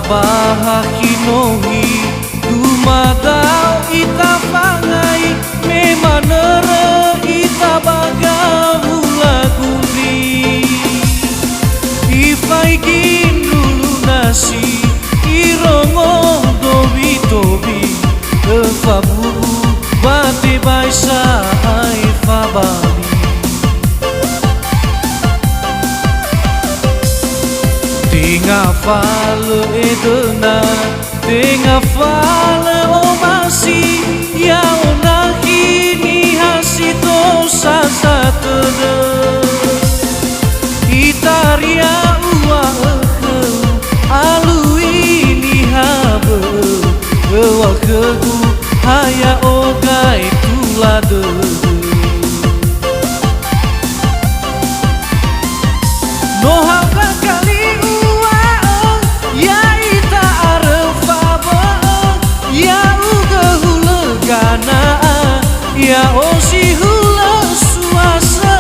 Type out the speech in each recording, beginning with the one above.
bahakinohi dumadau ita pangai memanere ita bagahula gundi ifaigin dulu nasi irongo dobi-dobi Faburu bate baisa ai fabali Tenga fale edena Tenga fale omasi Ya onahini hasito sasatede Itaria ua alu ini habe Wakegu haya ogai tulade Nohaka kali ua ya ita arefaba ya uga hula gana ya osi hula suasa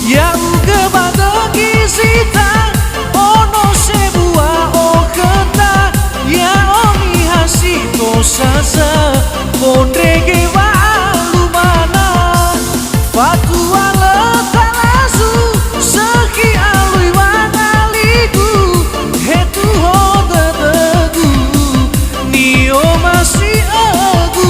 ya uga badagi sita ono sebuah oketa ya omi hasito sasa pondrege wa lumana patu ala talazu seki alui wangaligu hetu hodadegu nio masih agu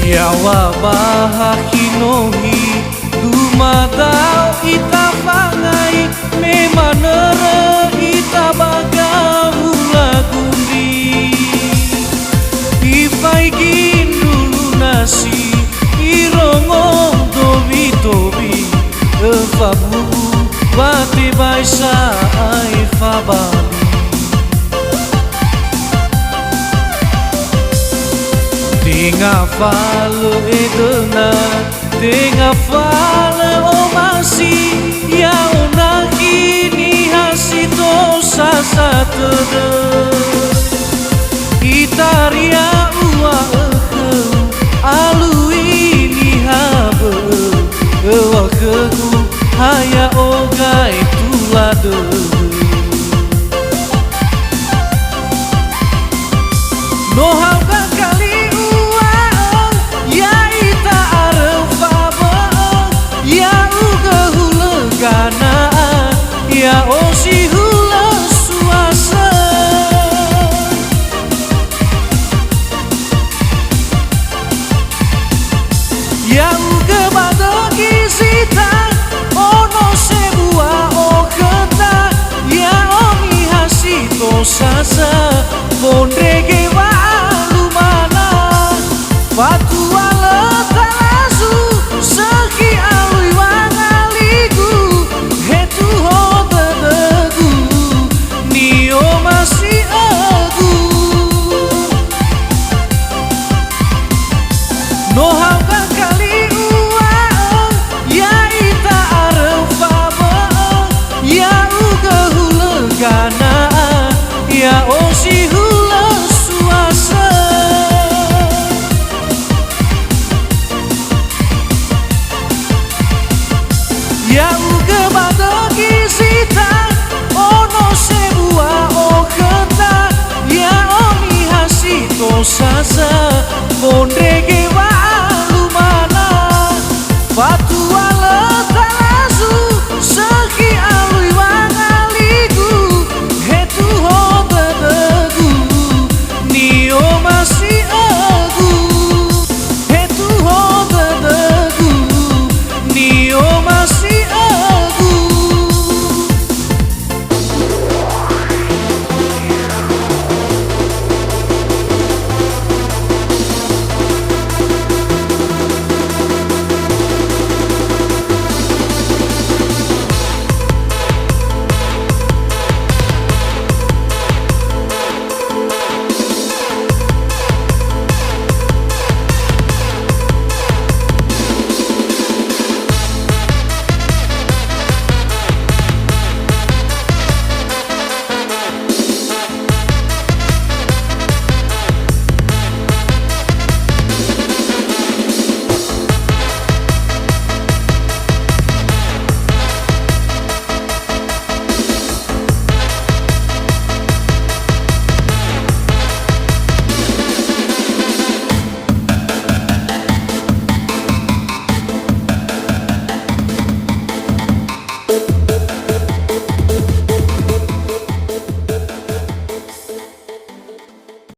Yawa bahakinohi dumadau ita pangai memanere ita bagahula gundi ifaigin dulu nasi irongo dobi-dobi Faburu bate baisa ai fabali Tenga fale edena Tenga fale omasi Ya onahini hasito sasatede